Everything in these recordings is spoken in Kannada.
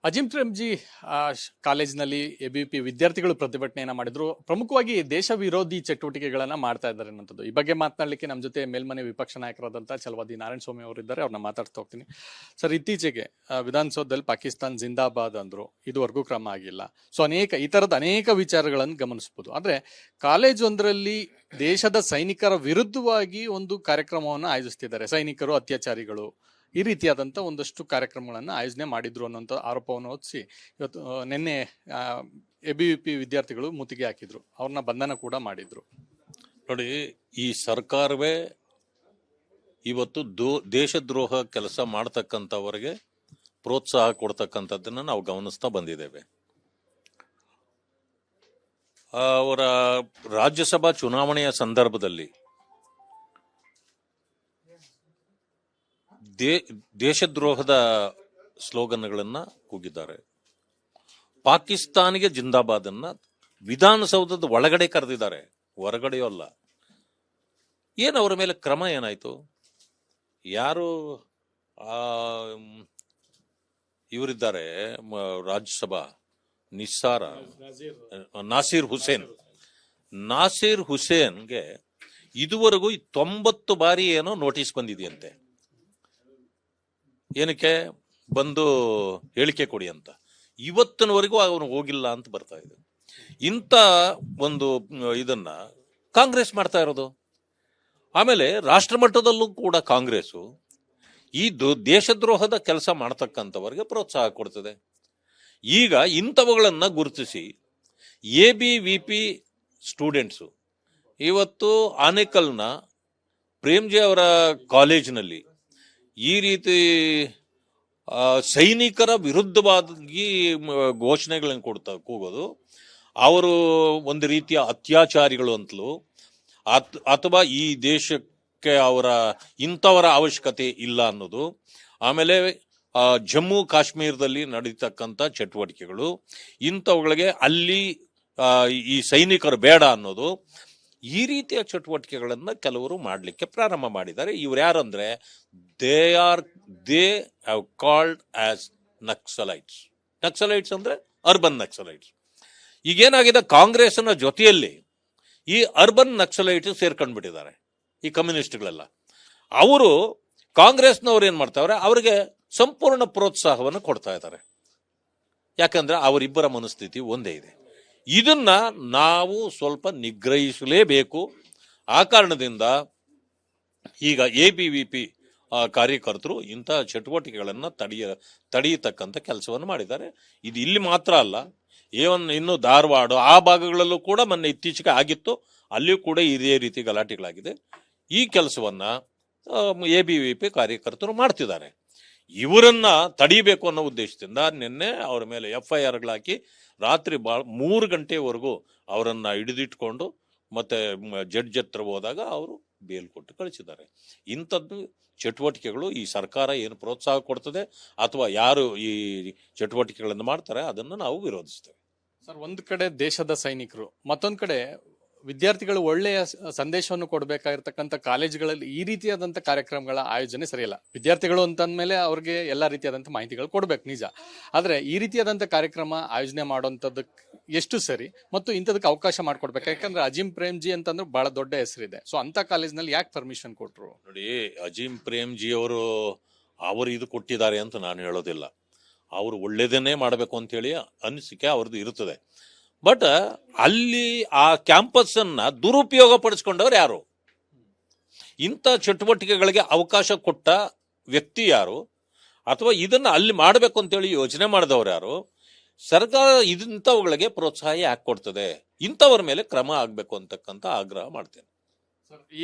ಅಜಿಂ ಪ್ರೇಮ್ಜಿ ಕಾಲೇಜಿನಲ್ಲಿ ಎಬಿವಿಪಿ ವಿದ್ಯಾರ್ಥಿಗಳು ಪ್ರತಿಭಟನೆಯನ್ನ ಮಾಡಿದ್ರು. ಪ್ರಮುಖವಾಗಿ ದೇಶ ವಿರೋಧಿ ಚಟುವಟಿಕೆಗಳನ್ನ ಮಾಡ್ತಾ ಇದ್ದಾರೆ ಅನ್ನೋದು. ಈ ಬಗ್ಗೆ ಮಾತನಾಡಲಿಕ್ಕೆ ನಮ್ಮ ಜೊತೆ ಮೇಲ್ಮನೆ ವಿಪಕ್ಷ ನಾಯಕರಾದಂತಹ ಛಲವಾದಿ ನಾರಾಯಣ ಸ್ವಾಮಿ ಅವರಿದ್ದಾರೆ. ಅವ್ರನ್ನ ಮಾತಾಡ್ತಾ ಹೋಗ್ತೀನಿ. ಸರ್, ಇತ್ತೀಚೆಗೆ ವಿಧಾನಸೌಧದಲ್ಲಿ ಪಾಕಿಸ್ತಾನ್ ಜಿಂದಾಬಾದ್ ಅಂದ್ರು, ಇದುವರೆಗೂ ಕ್ರಮ ಆಗಿಲ್ಲ. ಸೊ ಈ ತರದ ಅನೇಕ ವಿಚಾರಗಳನ್ನು ಗಮನಿಸಬಹುದು. ಆದ್ರೆ ಕಾಲೇಜೊಂದರಲ್ಲಿ ದೇಶದ ಸೈನಿಕರ ವಿರುದ್ಧವಾಗಿ ಒಂದು ಕಾರ್ಯಕ್ರಮವನ್ನು ಆಯೋಜಿಸ್ತಿದ್ದಾರೆ. ಸೈನಿಕರು ಅತ್ಯಾಚಾರಿಗಳು, ಈ ರೀತಿಯಾದಂಥ ಒಂದಷ್ಟು ಕಾರ್ಯಕ್ರಮಗಳನ್ನು ಆಯೋಜನೆ ಮಾಡಿದ್ರು ಅನ್ನೋಂಥ ಆರೋಪವನ್ನು ಹೊತ್ತಿಸಿ ಇವತ್ತು ನಿನ್ನೆ ಎಬಿವಿಪಿ ವಿದ್ಯಾರ್ಥಿಗಳು ಮುತ್ತಿಗೆ ಹಾಕಿದ್ರು. ಅವ್ರನ್ನ ಬಂಧನ ಕೂಡ ಮಾಡಿದ್ರು. ನೋಡಿ, ಈ ಸರ್ಕಾರವೇ ಇವತ್ತು ದೇಶದ್ರೋಹ ಕೆಲಸ ಮಾಡ್ತಕ್ಕಂಥವರಿಗೆ ಪ್ರೋತ್ಸಾಹ ಕೊಡ್ತಕ್ಕಂಥದ್ದನ್ನು ನಾವು ಗಮನಿಸ್ತಾ ಬಂದಿದ್ದೇವೆ. ಅವರ ರಾಜ್ಯಸಭಾ ಚುನಾವಣೆಯ ಸಂದರ್ಭದಲ್ಲಿ ದೇಶದ್ರೋಹದ ಸ್ಲೋಗನ್ಗಳನ್ನ ಕೂಗಿದ್ದಾರೆ. ಪಾಕಿಸ್ತಾನಿಗೆ ಜಿಂದಾಬಾದ್ ಅನ್ನ ವಿಧಾನಸೌಧದ ಒಳಗಡೆ ಕರೆದಿದ್ದಾರೆ, ಹೊರಗಡೆಯೂ ಅಲ್ಲ. ಏನು ಅವರ ಮೇಲೆ ಕ್ರಮ ಏನಾಯ್ತು? ಯಾರು ಇವರಿದ್ದಾರೆ ರಾಜ್ಯಸಭಾ ನಾಸೀರ್ ಹುಸೇನ್ಗೆ ಇದುವರೆಗೂ 90 ಬಾರಿ ಏನೋ ನೋಟಿಸ್ ಬಂದಿದೆಯಂತೆ. ಏನಕ್ಕೆ ಬಂದು ಹೇಳಿಕೆ ಕೊಡಿ ಅಂತ. ಇವತ್ತಿನವರೆಗೂ ಅವನು ಹೋಗಿಲ್ಲ ಅಂತ ಬರ್ತಾ ಇದೆ. ಇಂಥ ಒಂದು ಇದನ್ನ ಕಾಂಗ್ರೆಸ್ ಮಾಡ್ತಾ ಇರೋದು. ಆಮೇಲೆ ರಾಷ್ಟ್ರ ಮಟ್ಟದಲ್ಲೂ ಕೂಡ ಕಾಂಗ್ರೆಸ್ಸು ಈ ದೇಶದ್ರೋಹದ ಕೆಲಸ ಮಾಡ್ತಕ್ಕಂಥವ್ರಿಗೆ ಪ್ರೋತ್ಸಾಹ ಕೊಡ್ತದೆ. ಈಗ ಇಂಥವುಗಳನ್ನ ಗುರುತಿಸಿ ಎಬಿವಿಪಿ ಸ್ಟೂಡೆಂಟ್ಸು ಇವತ್ತು ಆನೇಕಲ್ನ ಪ್ರೇಮ್ಜಿ ಅವರ ಕಾಲೇಜಿನಲ್ಲಿ ಈ ರೀತಿ ಸೈನಿಕರ ವಿರುದ್ಧವಾಗಿ ಘೋಷಣೆಗಳನ್ನು ಕೂಗೋದು, ಅವರು ಒಂದು ರೀತಿಯ ಅತ್ಯಾಚಾರಿಗಳು ಅಂತಲೂ ಅಥವಾ ಈ ದೇಶಕ್ಕೆ ಇಂಥವರ ಅವಶ್ಯಕತೆ ಇಲ್ಲ ಅನ್ನೋದು, ಆಮೇಲೆ ಜಮ್ಮು ಕಾಶ್ಮೀರದಲ್ಲಿ ನಡೀತಕ್ಕಂಥ ಚಟುವಟಿಕೆಗಳು, ಇಂಥವುಗಳಿಗೆ ಅಲ್ಲಿ ಈ ಸೈನಿಕರು ಬೇಡ ಅನ್ನೋದು, ಈ ರೀತಿಯ ಚಟುವಟಿಕೆಗಳನ್ನು ಕೆಲವರು ಮಾಡಲಿಕ್ಕೆ ಪ್ರಾರಂಭ ಮಾಡಿದ್ದಾರೆ. ಇವ್ರು ಯಾರಂದ್ರೆ they have called as naxalites ಅಂದ್ರೆ ಅರ್ಬನ್ ನಕ್ಸಲೈಟ್ಸ್. ಈಗೇನಾಗಿದೆ, ಕಾಂಗ್ರೆಸ್ನ ಜೊತೆಯಲ್ಲಿ ಈ ಅರ್ಬನ್ ನಕ್ಸಲೈಟ್ಸ್ ಸೇರ್ಕೊಂಡ್ಬಿಟ್ಟಿದ್ದಾರೆ ಈ ಕಮ್ಯುನಿಸ್ಟ್ಗಳೆಲ್ಲ. ಅವರು ಕಾಂಗ್ರೆಸ್ನವ್ರು ಏನ್ ಮಾಡ್ತಾವ್ರೆ, ಅವರಿಗೆ ಸಂಪೂರ್ಣ ಪ್ರೋತ್ಸಾಹವನ್ನು ಕೊಡ್ತಾ ಇದ್ದಾರೆ. ಯಾಕಂದ್ರೆ ಅವರಿಬ್ಬರ ಮನಸ್ಥಿತಿ ಒಂದೇ ಇದೆ. ಇದನ್ನ ನಾವು ಸ್ವಲ್ಪ ನಿಗ್ರಹಿಸಲೇಬೇಕು. ಆ ಕಾರಣದಿಂದ ಈಗ ಎಬಿವಿಪಿ ಕಾರ್ಯಕರ್ತರು ಇಂತಹ ಚಟುವಟಿಕೆಗಳನ್ನು ತಡೆಯತಕ್ಕಂಥ ಕೆಲಸವನ್ನು ಮಾಡಿದ್ದಾರೆ. ಇದು ಇಲ್ಲಿ ಮಾತ್ರ ಅಲ್ಲ, ಇನ್ನು ಧಾರವಾಡ ಆ ಭಾಗಗಳಲ್ಲೂ ಕೂಡ ಮೊನ್ನೆ ಇತ್ತೀಚೆಗೆ ಆಗಿತ್ತು, ಅಲ್ಲಿಯೂ ಕೂಡ ಇದೇ ರೀತಿ ಗಲಾಟೆಗಳಾಗಿದೆ. ಈ ಕೆಲಸವನ್ನ ಎಬಿವಿಪಿ ಕಾರ್ಯಕರ್ತರು ಮಾಡ್ತಿದ್ದಾರೆ. ಇವರನ್ನ ತಡೀಬೇಕು ಅನ್ನೋ ಉದ್ದೇಶದಿಂದ ನಿನ್ನೆ ಅವರ ಮೇಲೆ FIRಗಳಾಕಿ ರಾತ್ರಿ 3 ಗಂಟೆವರೆಗೂ ಅವರನ್ನ ಹಿಡಿದಿಟ್ಕೊಂಡು ಮತ್ತೆ ಜಡ್ಜ್ ಹತ್ರ ಹೋದಾಗ ಅವರು ಬೇಲ್ ಕೊಟ್ಟು ಕಳಿಸಿದ್ದಾರೆ. ಇಂಥದ್ದು ಚಟುವಟಿಕೆಗಳು ಈ ಸರ್ಕಾರ ಏನು ಪ್ರೋತ್ಸಾಹ ಕೊಡ್ತದೆ ಅಥವಾ ಯಾರು ಈ ಚಟುವಟಿಕೆಗಳನ್ನು ಮಾಡ್ತಾರೆ ಅದನ್ನು ನಾವು ವಿರೋಧಿಸ್ತೇವೆ. ಸರ್, ಒಂದು ಕಡೆ ದೇಶದ ಸೈನಿಕರು, ಮತ್ತೊಂದು ಕಡೆ ವಿದ್ಯಾರ್ಥಿಗಳು ಒಳ್ಳೆಯ ಸಂದೇಶವನ್ನು ಕೊಡಬೇಕಾಗಿರ್ತಕ್ಕಂಥ ಕಾಲೇಜುಗಳಲ್ಲಿ ಈ ರೀತಿಯಾದಂಥ ಕಾರ್ಯಕ್ರಮಗಳ ಆಯೋಜನೆ ಸರಿಯಲ್ಲ. ವಿದ್ಯಾರ್ಥಿಗಳು ಅಂತಂದ್ಮೇಲೆ ಅವ್ರಿಗೆ ಎಲ್ಲಾ ರೀತಿಯಾದಂಥ ಮಾಹಿತಿಗಳು ಕೊಡ್ಬೇಕು, ನಿಜ. ಆದ್ರೆ ಈ ರೀತಿಯಾದಂಥ ಕಾರ್ಯಕ್ರಮ ಆಯೋಜನೆ ಮಾಡುವಂಥದ್ದಕ್ಕೆ ಎಷ್ಟು ಸರಿ ಮತ್ತು ಇಂಥದಕ್ಕೆ ಅವಕಾಶ ಮಾಡ್ಕೊಡ್ಬೇಕು? ಯಾಕಂದ್ರೆ ಅಜಿಂ ಪ್ರೇಮ್ಜಿ ಅಂತಂದ್ರೆ ಬಹಳ ದೊಡ್ಡ ಹೆಸರಿದೆ. ಸೊ ಅಂತ ಕಾಲೇಜ್ನಲ್ಲಿ ಯಾಕೆ ಪರ್ಮಿಷನ್ ಕೊಟ್ರು? ನೋಡಿ, ಅಜಿಂ ಪ್ರೇಮ್ಜಿ ಅವರು ಇದು ಕೊಟ್ಟಿದ್ದಾರೆ ಅಂತ ನಾನು ಹೇಳೋದಿಲ್ಲ. ಅವರು ಒಳ್ಳೇದನ್ನೇ ಮಾಡಬೇಕು ಅಂತೇಳಿ ಅನಿಸಿಕೆ ಅವ್ರದ್ದು ಇರುತ್ತದೆ. ಬಟ್ ಅಲ್ಲಿ ಆ ಕ್ಯಾಂಪಸ್ ಅನ್ನ ದುರುಪಯೋಗ ಪಡಿಸ್ಕೊಂಡವ್ರು ಯಾರು? ಇಂಥ ಚಟುವಟಿಕೆಗಳಿಗೆ ಅವಕಾಶ ಕೊಟ್ಟ ವ್ಯಕ್ತಿ ಯಾರು? ಅಥವಾ ಇದನ್ನ ಅಲ್ಲಿ ಮಾಡಬೇಕು ಅಂತೇಳಿ ಯೋಚನೆ ಮಾಡಿದವ್ರು ಯಾರು? ಸರ್ಕಾರ ಇಂಥವುಗಳಿಗೆ ಪ್ರೋತ್ಸಾಹ ಯಾಕೆ ಕೊಡ್ತದೆ? ಇಂಥವ್ರ ಮೇಲೆ ಕ್ರಮ ಆಗ್ಬೇಕು ಅಂತಕ್ಕಂಥ ಆಗ್ರಹ ಮಾಡ್ತೇನೆ.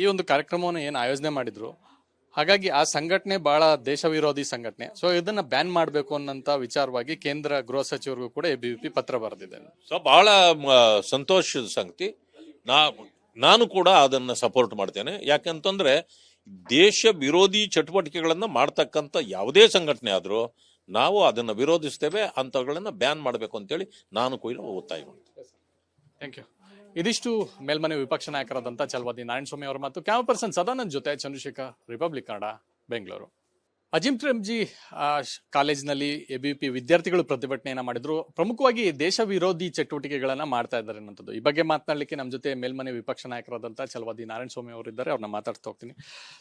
ಈ ಒಂದು ಕಾರ್ಯಕ್ರಮವನ್ನು ಏನು ಆಯೋಜನೆ ಮಾಡಿದ್ರು, ಹಾಗಾಗಿ ಆ ಸಂಘಟನೆ ಬಹಳ ದೇಶ ವಿರೋಧಿ ಸಂಘಟನೆ. ಸೊ ಇದನ್ನ ಬ್ಯಾನ್ ಮಾಡಬೇಕು ಅನ್ನೋಂತ ವಿಚಾರವಾಗಿ ಕೇಂದ್ರ ಗೃಹ ಸಚಿವರಿಗೂ ಕೂಡ ಎಬಿವಿಪಿ ಪತ್ರ ಬರೆದಿದೆ. ಸೊ ಬಹಳ ಸಂತೋಷದ ಸಂಗತಿ. ನಾನು ಕೂಡ ಅದನ್ನ ಸಪೋರ್ಟ್ ಮಾಡ್ತೇನೆ. ಯಾಕಂತಂದ್ರೆ ದೇಶ ವಿರೋಧಿ ಚಟುವಟಿಕೆಗಳನ್ನ ಮಾಡ್ತಕ್ಕಂಥ ಯಾವುದೇ ಸಂಘಟನೆ ಆದ್ರೂ ನಾವು ಅದನ್ನ ವಿರೋಧಿಸ್ತೇವೆ. ಅಂತವುಗಳನ್ನ ಬ್ಯಾನ್ ಮಾಡಬೇಕು ಅಂತೇಳಿ ನಾನು ಕೂಡ ಒತ್ತಾಯ ಮಾಡ್ತೇನೆ. Thank you. ಇದಿಷ್ಟು ಮೇಲ್ಮನೆ ವಿಪಕ್ಷ ನಾಯಕರಾದಂತಹ ಛಲವಾದಿ ನಾರಾಯಣ ಸ್ವಾಮಿ ಅವರ ಮತ್ತು ಕ್ಯಾಮರಾ ಪರ್ಸನ್ ಸದಾನಂದ್ ಜೊತೆ ಚಂದ್ರಶೇಖರ್, ರಿಪಬ್ಲಿಕ್ ಕನ್ನಡ, ಬೆಂಗಳೂರು. ಅಜಿಂ ಪ್ರೇಮ್ಜಿ ಕಾಲೇಜಿನಲ್ಲಿ ಎಬಿವಿಪಿ ವಿದ್ಯಾರ್ಥಿಗಳು ಪ್ರತಿಭಟನೆಯನ್ನ ಮಾಡಿದ್ರು. ಪ್ರಮುಖವಾಗಿ ದೇಶ ವಿರೋಧಿ ಚಟುವಟಿಕೆಗಳನ್ನ ಮಾಡ್ತಾ ಇದ್ದಾರೆ ಅನ್ನೋದು. ಈ ಬಗ್ಗೆ ಮಾತನಾಡಲಿಕ್ಕೆ ನಮ್ಮ ಜೊತೆ ಮೇಲ್ಮನೆ ವಿಪಕ್ಷ ನಾಯಕರಾದಂತಹ ಛಲವಾದಿ ನಾರಾಯಣಸ್ವಾಮಿ ಅವರಿದ್ದಾರೆ. ಅವ್ರನ್ನ ಮಾತಾಡ್ತಾ ಹೋಗ್ತೀನಿ.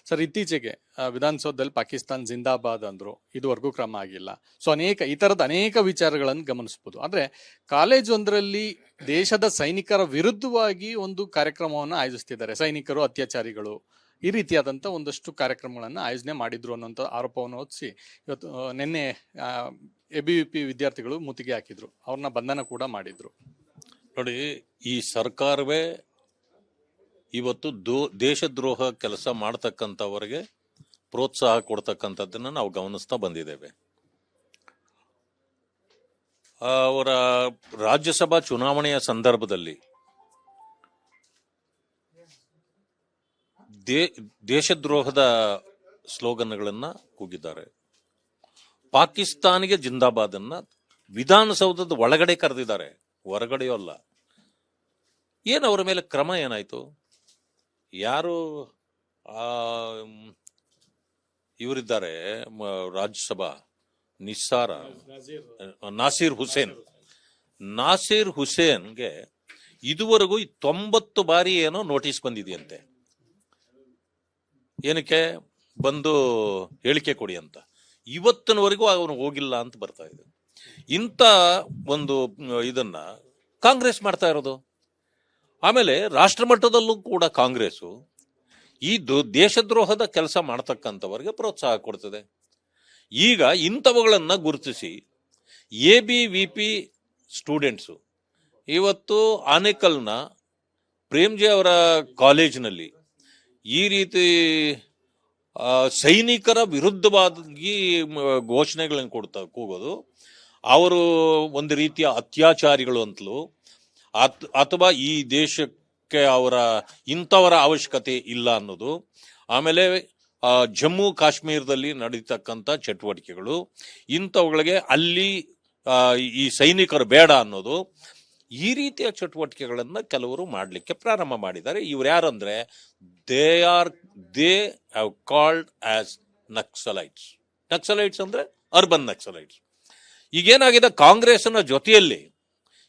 ಸರ್, ಇತ್ತೀಚೆಗೆ ವಿಧಾನಸೌಧದಲ್ಲಿ ಪಾಕಿಸ್ತಾನ್ ಜಿಂದಾಬಾದ್ ಅಂದ್ರು, ಇದುವರೆಗೂ ಕ್ರಮ ಆಗಿಲ್ಲ. ಸೊ ಈ ತರದ ಅನೇಕ ವಿಚಾರಗಳನ್ನು ಗಮನಿಸಬಹುದು. ಆದ್ರೆ ಕಾಲೇಜು ಒಂದರಲ್ಲಿ ದೇಶದ ಸೈನಿಕರ ವಿರುದ್ಧವಾಗಿ ಒಂದು ಕಾರ್ಯಕ್ರಮವನ್ನು ಆಯೋಜಿಸ್ತಿದ್ದಾರೆ. ಸೈನಿಕರು ಅತ್ಯಾಚಾರಿಗಳು, ಈ ರೀತಿಯಾದಂಥ ಒಂದಷ್ಟು ಕಾರ್ಯಕ್ರಮಗಳನ್ನು ಆಯೋಜನೆ ಮಾಡಿದ್ರು ಅನ್ನೋಂಥ ಆರೋಪವನ್ನು ಹೊತ್ತಿಸಿ ಇವತ್ತು ನಿನ್ನೆ ಎಬಿವಿಪಿ ವಿದ್ಯಾರ್ಥಿಗಳು ಮುತ್ತಿಗೆ ಹಾಕಿದ್ರು. ಅವ್ರನ್ನ ಬಂಧನ ಕೂಡ ಮಾಡಿದ್ರು. ನೋಡಿ, ಈ ಸರ್ಕಾರವೇ ಇವತ್ತು ದೇಶದ್ರೋಹ ಕೆಲಸ ಮಾಡ್ತಕ್ಕಂಥವರಿಗೆ ಪ್ರೋತ್ಸಾಹ ಕೊಡ್ತಕ್ಕಂಥದ್ದನ್ನು ನಾವು ಗಮನಿಸ್ತಾ ಬಂದಿದ್ದೇವೆ. ಅವರ ರಾಜ್ಯಸಭಾ ಚುನಾವಣೆಯ ಸಂದರ್ಭದಲ್ಲಿ ದೇಶದ್ರೋಹದ ಸ್ಲೋಗನ್ಗಳನ್ನ ಕೂಗಿದ್ದಾರೆ. ಪಾಕಿಸ್ತಾನಿಗೆ ಜಿಂದಾಬಾದ್ ಅನ್ನ ವಿಧಾನಸೌಧದ ಒಳಗಡೆ ಕರೆದಿದ್ದಾರೆ, ಹೊರಗಡೆಯೂ ಅಲ್ಲ. ಏನು ಅವರ ಮೇಲೆ ಕ್ರಮ ಏನಾಯ್ತು? ಯಾರು ಇವರಿದ್ದಾರೆ ರಾಜ್ಯಸಭಾ ನಾಸೀರ್ ಹುಸೇನ್ಗೆ ಇದುವರೆಗೂ 90 ಬಾರಿ ಏನೋ ನೋಟಿಸ್ ಬಂದಿದೆಯಂತೆ. ಏನಕ್ಕೆ ಬಂದು ಹೇಳಿಕೆ ಕೊಡಿ ಅಂತ. ಇವತ್ತಿನವರೆಗೂ ಅವನು ಹೋಗಿಲ್ಲ ಅಂತ ಬರ್ತಾ ಇದೆ. ಇಂಥ ಒಂದು ಇದನ್ನ ಕಾಂಗ್ರೆಸ್ ಮಾಡ್ತಾ ಇರೋದು. ಆಮೇಲೆ ರಾಷ್ಟ್ರ ಮಟ್ಟದಲ್ಲೂ ಕೂಡ ಕಾಂಗ್ರೆಸ್ಸು ಈ ದೇಶದ್ರೋಹದ ಕೆಲಸ ಮಾಡ್ತಕ್ಕಂಥವ್ರಿಗೆ ಪ್ರೋತ್ಸಾಹ ಕೊಡ್ತದೆ. ಈಗ ಇಂಥವುಗಳನ್ನ ಗುರುತಿಸಿ ಎಬಿವಿಪಿ ಸ್ಟೂಡೆಂಟ್ಸು ಇವತ್ತು ಆನೇಕಲ್ನ ಪ್ರೇಮ್ಜಿ ಅವರ ಕಾಲೇಜಿನಲ್ಲಿ ಈ ರೀತಿ ಸೈನಿಕರ ವಿರುದ್ಧವಾಗಿ ಘೋಷಣೆಗಳನ್ನು ಕೂಗೋದು, ಅವರು ಒಂದು ರೀತಿಯ ಅತ್ಯಾಚಾರಿಗಳು ಅಂತಲೂ ಅಥವಾ ಈ ದೇಶಕ್ಕೆ ಇಂಥವರ ಅವಶ್ಯಕತೆ ಇಲ್ಲ ಅನ್ನೋದು, ಆಮೇಲೆ ಜಮ್ಮು ಕಾಶ್ಮೀರದಲ್ಲಿ ನಡೀತಕ್ಕಂಥ ಚಟುವಟಿಕೆಗಳು, ಇಂಥವುಗಳಿಗೆ ಅಲ್ಲಿ ಈ ಸೈನಿಕರು ಬೇಡ ಅನ್ನೋದು, ಈ ರೀತಿಯ ಚಟುವಟಿಕೆಗಳನ್ನು ಕೆಲವರು ಮಾಡಲಿಕ್ಕೆ ಪ್ರಾರಂಭ ಮಾಡಿದ್ದಾರೆ. ಇವ್ರು ಯಾರಂದ್ರೆ they have called as naxalites. Naxalites ಅಂದ್ರೆ ಅರ್ಬನ್ ನಕ್ಸಲೈಟ್ಸ್. ಈಗೇನಾಗಿದೆ, ಕಾಂಗ್ರೆಸ್ನ ಜೊತೆಯಲ್ಲಿ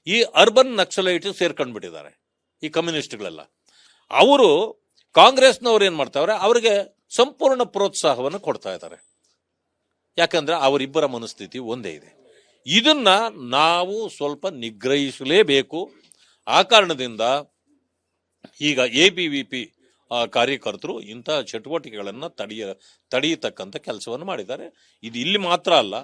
ಈ ಅರ್ಬನ್ ನಕ್ಸಲೈಟ್ಸ್ ಸೇರ್ಕೊಂಡ್ಬಿಟ್ಟಿದ್ದಾರೆ, ಈ ಕಮ್ಯುನಿಸ್ಟ್ಗಳೆಲ್ಲ. ಅವರು ಕಾಂಗ್ರೆಸ್ನವ್ರು ಏನ್ ಮಾಡ್ತಾವ್ರೆ, ಅವರಿಗೆ ಸಂಪೂರ್ಣ ಪ್ರೋತ್ಸಾಹವನ್ನು ಕೊಡ್ತಾ ಇದ್ದಾರೆ. ಯಾಕಂದ್ರೆ ಅವರಿಬ್ಬರ ಮನಸ್ಥಿತಿ ಒಂದೇ ಇದೆ. ಇದನ್ನ ನಾವು ಸ್ವಲ್ಪ ನಿಗ್ರಹಿಸಲೇಬೇಕು. ಆ ಕಾರಣದಿಂದ ಈಗ ಎಬಿವಿಪಿ ಕಾರ್ಯಕರ್ತರು ಇಂಥ ಚಟುವಟಿಕೆಗಳನ್ನು ತಡೆಯತಕ್ಕಂಥ ಕೆಲಸವನ್ನು ಮಾಡಿದ್ದಾರೆ. ಇದು ಇಲ್ಲಿ ಮಾತ್ರ ಅಲ್ಲ,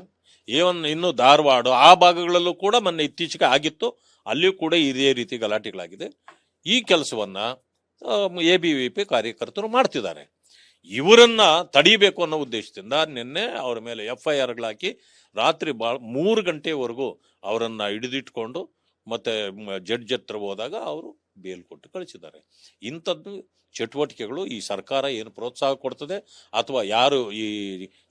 ಇನ್ನು ಧಾರವಾಡ ಆ ಭಾಗಗಳಲ್ಲೂ ಕೂಡ ಮೊನ್ನೆ ಇತ್ತೀಚೆಗೆ ಆಗಿತ್ತು, ಅಲ್ಲಿಯೂ ಕೂಡ ಇದೇ ರೀತಿ ಗಲಾಟೆಗಳಾಗಿದೆ. ಈ ಕೆಲಸವನ್ನ ಎಬಿವಿಪಿ ಕಾರ್ಯಕರ್ತರು ಮಾಡ್ತಿದ್ದಾರೆ. ಇವರನ್ನ ತಡೀಬೇಕು ಅನ್ನೋ ಉದ್ದೇಶದಿಂದ ನಿನ್ನೆ ಅವರ ಮೇಲೆ FIRಗಳಾಕಿ ರಾತ್ರಿ 3 ಗಂಟೆವರೆಗೂ ಅವರನ್ನ ಹಿಡಿದಿಟ್ಕೊಂಡು ಮತ್ತೆ ಜಡ್ಜ್ ಹತ್ರ ಹೋದಾಗ ಅವರು ಬೇಲ್ ಕೊಟ್ಟು ಕಳಿಸಿದ್ದಾರೆ. ಇಂಥದ್ದು ಚಟುವಟಿಕೆಗಳು ಈ ಸರ್ಕಾರ ಏನು ಪ್ರೋತ್ಸಾಹ ಕೊಡ್ತದೆ ಅಥವಾ ಯಾರು ಈ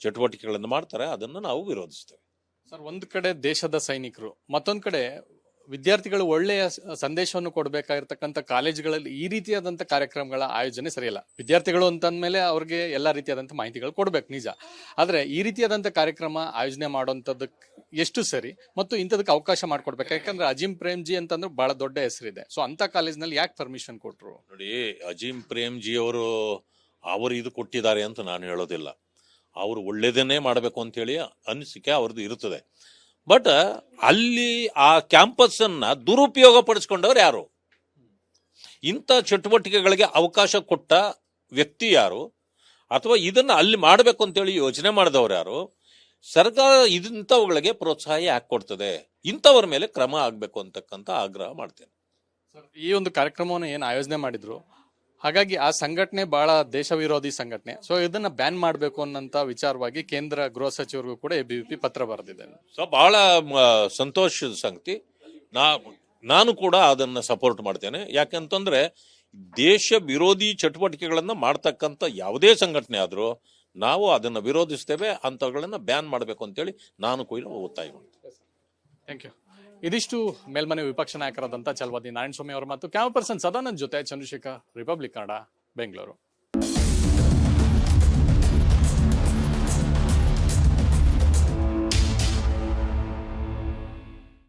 ಚಟುವಟಿಕೆಗಳನ್ನು ಮಾಡ್ತಾರೆ ಅದನ್ನು ನಾವು ವಿರೋಧಿಸ್ತೇವೆ. ಸರ್, ಒಂದು ಕಡೆ ದೇಶದ ಸೈನಿಕರು, ಮತ್ತೊಂದು ಕಡೆ ವಿದ್ಯಾರ್ಥಿಗಳು ಒಳ್ಳೆಯ ಸಂದೇಶವನ್ನು ಕೊಡಬೇಕಾಗಿರ್ತಕ್ಕಂಥ ಕಾಲೇಜುಗಳಲ್ಲಿ ಈ ರೀತಿಯಾದಂಥ ಕಾರ್ಯಕ್ರಮಗಳ ಆಯೋಜನೆ ಸರಿಯಲ್ಲ. ವಿದ್ಯಾರ್ಥಿಗಳು ಅಂತಂದ್ಮೇಲೆ ಅವ್ರಿಗೆ ಎಲ್ಲ ರೀತಿಯಾದಂಥ ಮಾಹಿತಿಗಳು ಕೊಡ್ಬೇಕು, ನಿಜ. ಆದ್ರೆ ಈ ರೀತಿಯಾದಂಥ ಕಾರ್ಯಕ್ರಮ ಆಯೋಜನೆ ಮಾಡುವಂಥದ್ದಕ್ಕೆ ಎಷ್ಟು ಸರಿ ಮತ್ತು ಇಂಥದಕ್ಕೆ ಅವಕಾಶ ಮಾಡ್ಕೊಡ್ಬೇಕು? ಯಾಕಂದ್ರೆ ಅಜಿಂ ಪ್ರೇಮ್ಜಿ ಅಂತಂದ್ರೆ ಬಹಳ ದೊಡ್ಡ ಹೆಸರಿದೆ. ಸೊ ಅಂತ ಕಾಲೇಜ್ನಲ್ಲಿ ಯಾಕೆ ಪರ್ಮಿಷನ್ ಕೊಟ್ರು? ನೋಡಿ, ಅಜಿಂ ಪ್ರೇಮ್ಜಿ ಅವರು ಇದು ಕೊಟ್ಟಿದ್ದಾರೆ ಅಂತ ನಾನು ಹೇಳೋದಿಲ್ಲ. ಅವರು ಒಳ್ಳೇದನ್ನೇ ಮಾಡಬೇಕು ಅಂತೇಳಿ ಅನಿಸಿಕೆ ಅವ್ರದ್ದು ಇರುತ್ತದೆ. ಬಟ್ ಅಲ್ಲಿ ಆ ಕ್ಯಾಂಪಸ್ ಅನ್ನ ದುರುಪಯೋಗ ಪಡಿಸ್ಕೊಂಡವ್ರು ಯಾರು? ಇಂಥ ಚಟುವಟಿಕೆಗಳಿಗೆ ಅವಕಾಶ ಕೊಟ್ಟ ವ್ಯಕ್ತಿ ಯಾರು? ಅಥವಾ ಇದನ್ನ ಅಲ್ಲಿ ಮಾಡಬೇಕು ಅಂತೇಳಿ ಯೋಚನೆ ಮಾಡಿದವ್ರು ಯಾರು? ಸರ್ಕಾರ ಇಂಥವುಗಳಿಗೆ ಪ್ರೋತ್ಸಾಹ ಯಾಕೆ ಕೊಡ್ತದೆ? ಇಂಥವ್ರ ಮೇಲೆ ಕ್ರಮ ಆಗ್ಬೇಕು ಅಂತಕ್ಕಂಥ ಆಗ್ರಹ ಮಾಡ್ತೇನೆ. ಈ ಒಂದು ಕಾರ್ಯಕ್ರಮವನ್ನು ಏನು ಆಯೋಜನೆ ಮಾಡಿದ್ರು, ಹಾಗಾಗಿ ಆ ಸಂಘಟನೆ ಬಹಳ ದೇಶ ವಿರೋಧಿ ಸಂಘಟನೆ. ಸೊ ಇದನ್ನ ಬ್ಯಾನ್ ಮಾಡಬೇಕು ಅನ್ನೋಂಥ ವಿಚಾರವಾಗಿ ಕೇಂದ್ರ ಗೃಹ ಸಚಿವರಿಗೂ ಕೂಡ ಎಬಿವಿಪಿ ಪತ್ರ ಬರೆದಿದೆ. ಸೊ ಬಹಳ ಸಂತೋಷದ ಸಂಗತಿ. ನಾನು ಕೂಡ ಅದನ್ನ ಸಪೋರ್ಟ್ ಮಾಡ್ತೇನೆ. ಯಾಕಂತಂದ್ರೆ ದೇಶ ವಿರೋಧಿ ಚಟುವಟಿಕೆಗಳನ್ನ ಮಾಡ್ತಕ್ಕಂಥ ಯಾವುದೇ ಸಂಘಟನೆ ಆದ್ರೂ ನಾವು ಅದನ್ನ ವಿರೋಧಿಸ್ತೇವೆ. ಅಂತವುಗಳನ್ನ ಬ್ಯಾನ್ ಮಾಡಬೇಕು ಅಂತೇಳಿ ನಾನು ಕೂಡ ಒತ್ತಾಯ ಮಾಡ್ತೇನೆ. Thank you. ಇದಿಷ್ಟು ಮೇಲ್ಮನೆ ವಿಪಕ್ಷ ನಾಯಕರಾದಂಥ ಛಲವಾದಿ ನಾರಾಯಣಸ್ವಾಮಿ ಅವರ ಮಾತು. ಕ್ಯಾಮರಾ ಪರ್ಸನ್ ಸದಾನಂದ್ ಜೊತೆ ಚಂದ್ರಶೇಖರ್, ರಿಪಬ್ಲಿಕ್ ಕನ್ನಡ, ಬೆಂಗಳೂರು.